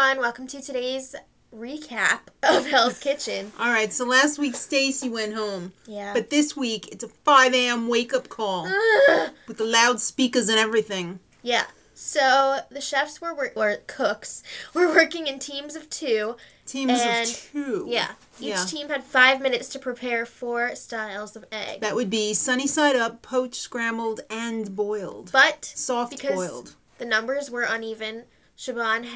everyone. Welcome to today's recap of Hell's Kitchen. All right, so last week Stacey went home. Yeah. But this week it's a 5 a.m. wake-up call with the loudspeakers and everything. Yeah. So the chefs or cooks were working in teams of 2. Teams of 2. Yeah. Each team had 5 minutes to prepare 4 styles of egg. That would be sunny side up, poached, scrambled, and boiled. But soft boiled. The numbers were uneven. Siobhan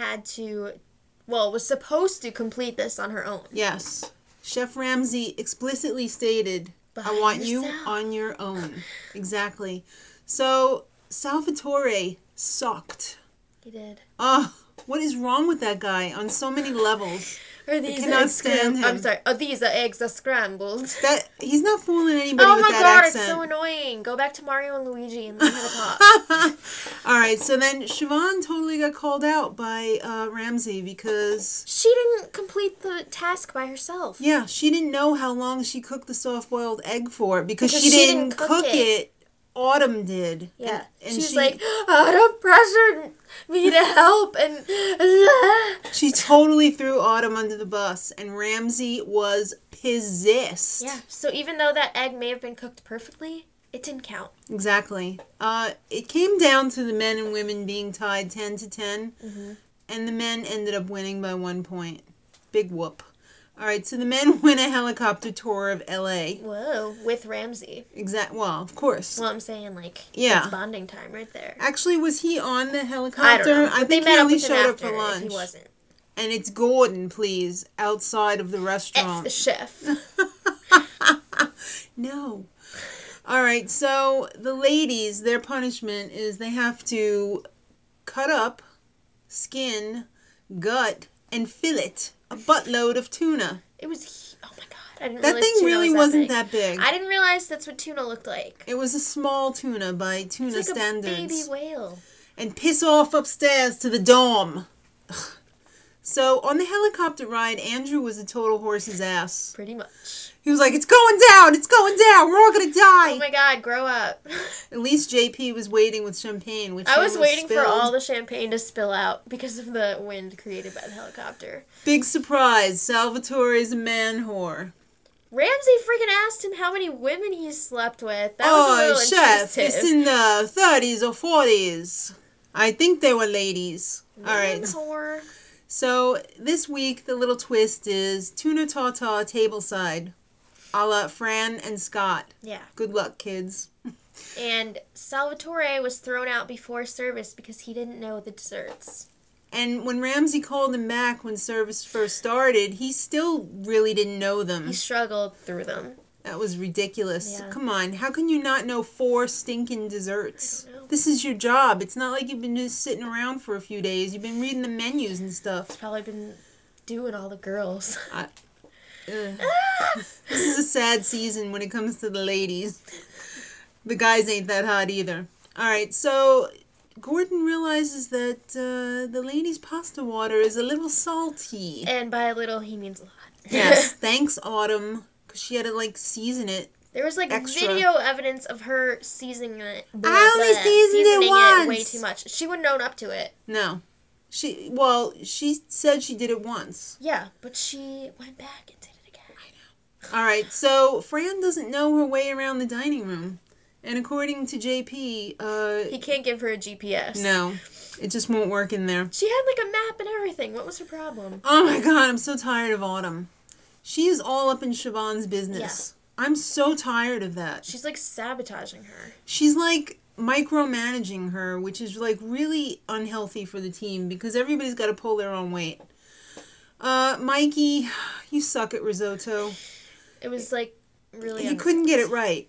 was supposed to complete this on her own. Yes. Chef Ramsay explicitly stated, I want you on your own. Exactly. So, Salvatore sucked. He did. What is wrong with that guy on so many levels? Or these I cannot stand him. I'm sorry. These eggs are scrambled. He's not fooling anybody with that accent. Oh my god, it's so annoying. Go back to Mario and Luigi and learn how to talk. Alright, so then Siobhan totally got called out by Ramsay because... she didn't complete the task by herself. Yeah, she didn't know how long she cooked the soft-boiled egg for because she didn't cook it. Autumn did. Yeah. And she was like, Autumn pressured me to help. And she totally threw Autumn under the bus. And Ramsay was pissed. Yeah. So even though that egg may have been cooked perfectly, it didn't count. Exactly. It came down to the men and women being tied 10-10. Mm-hmm. And the men ended up winning by 1 point. Big whoop. All right, so the men win a helicopter tour of L.A. Whoa, with Ramsay. Well, of course. Well, I'm saying, it's bonding time right there. Actually, was he on the helicopter? I don't know. I think he only showed up for lunch. If he wasn't. And it's Gordon, please, outside of the restaurant. F the chef. No. All right, so the ladies, their punishment is they have to cut up, skin, gut, and fillet a buttload of tuna. It was, oh my god, I didn't realize that thing really wasn't that big. I didn't realize that's what tuna looked like. It was a small tuna by tuna standards. It's like a baby whale. And piss off upstairs to the dorm. So on the helicopter ride, Andrew was a total horse's ass. Pretty much. He was like, it's going down, we're all gonna die. Oh my god, grow up. At least JP was waiting with champagne, which I was waiting for all the champagne to spill out because of the wind created by the helicopter. Big surprise, Salvatore is a man whore. Ramsay freaking asked him how many women he slept with. That was a little chef, intrusive. it's in the 30s or 40s. I think they were ladies. Man all right. Whore. So this week, the little twist is Tuna Tartare tableside, a la Fran and Scott. Yeah. Good luck, kids. And Salvatore was thrown out before service because he didn't know the desserts. And when Ramsay called him back when service first started, he still really didn't know them. He struggled through them. That was ridiculous. Yeah. Come on, how can you not know 4 stinking desserts? I don't know. This is your job. It's not like you've been just sitting around for a few days. You've been reading the menus and stuff. It's probably been doing all the girls. This is a sad season when it comes to the ladies. The guys ain't that hot either. Alright, so Gordon realizes that the ladies' pasta water is a little salty. And by a little, he means a lot. Yes, thanks, Autumn. Because she had to, season it. There was, extra. video evidence of her seasoning it. I only seasoned it once. Way too much. She wouldn't own up to it. No. She said she did it once. Yeah, but she went back and did it again. I know. Alright, so Fran doesn't know her way around the dining room. And according to JP, he can't give her a GPS. No. It just won't work in there. She had, a map and everything. What was her problem? Oh my god, I'm so tired of Autumn. She is all up in Siobhan's business. Yeah. I'm so tired of that. She's, sabotaging her. She's, micromanaging her, which is, really unhealthy for the team because everybody's got to pull their own weight. Mikey, you suck at risotto. It was, really You couldn't get it right.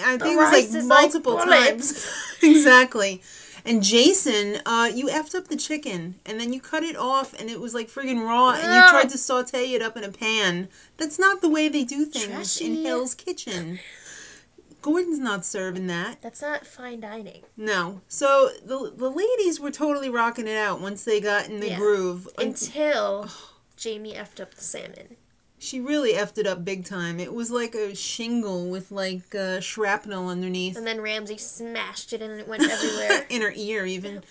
I think it was, multiple times. Exactly. And Jason, you effed up the chicken, and then you cut it off, and it was friggin' raw, and you tried to saute it up in a pan. That's not the way they do things in Hell's Kitchen. Gordon's not serving that. That's not fine dining. No. So the ladies were totally rocking it out once they got in the groove. Until Jamie effed up the salmon. She really effed it up big time. It was like a shingle with shrapnel underneath. And then Ramsay smashed it and it went everywhere. In her ear even.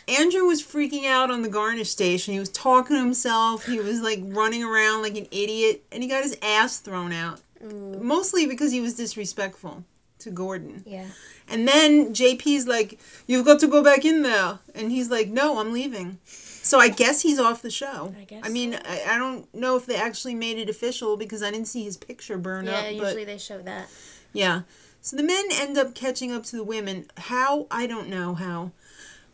Andrew was freaking out on the garnish station. He was talking to himself. He was like running around like an idiot. And he got his ass thrown out. Ooh. Mostly because he was disrespectful to Gordon. Yeah. And then JP's like, you've got to go back in there. And he's like, no, I'm leaving. So I guess he's off the show. I guess I mean, so. I don't know if they actually made it official because I didn't see his picture burn up. Yeah, But usually they show that. yeah. So the men end up catching up to the women. How? I don't know how.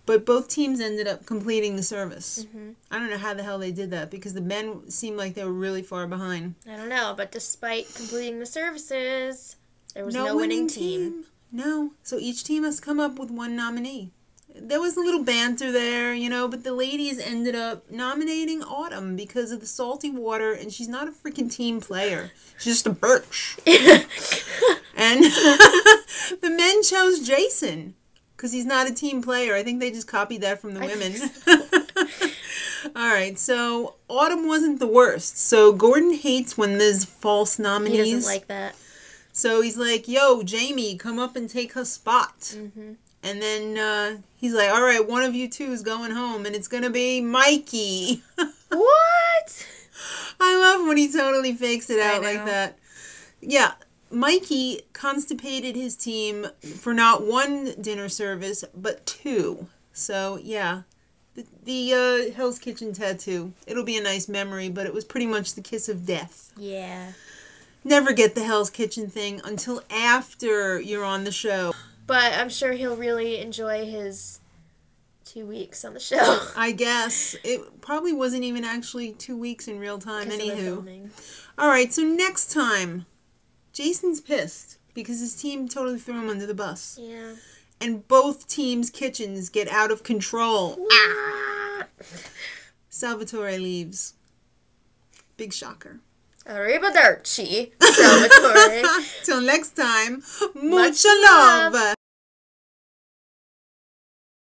But both teams ended up completing the service. Mm-hmm. I don't know how the hell they did that because the men seemed like they were really far behind. I don't know, but despite completing the services, there was no winning winning team. No. So each team has come up with one nominee. There was a little banter there, you know, but the ladies ended up nominating Autumn because of the salty water, and she's not a freaking team player. She's just a birch. And the men chose Jason because he's not a team player. I think they just copied that from the women. All right, so Autumn wasn't the worst. So Gordon hates when there's false nominees. He doesn't like that. So he's like, yo, Jamie, come up and take her spot. Mm-hmm. And then he's like, all right, one of you two is going home, and it's going to be Mikey. What? I love when he totally fakes it out I know. like that. Yeah, Mikey constipated his team for not one dinner service, but two. So, yeah, the Hell's Kitchen tattoo. It'll be a nice memory, but it was pretty much the kiss of death. Yeah. Never get the Hell's Kitchen thing until after you're on the show. But I'm sure he'll really enjoy his 2 weeks on the show. I guess. It probably wasn't even actually 2 weeks in real time, anywho. Alright, so next time, Jason's pissed because his team totally threw him under the bus. Yeah. And both teams' kitchens get out of control. Ah! Salvatore leaves. Big shocker. Arrivederci, Salvatore. Till next time, Much mucha love.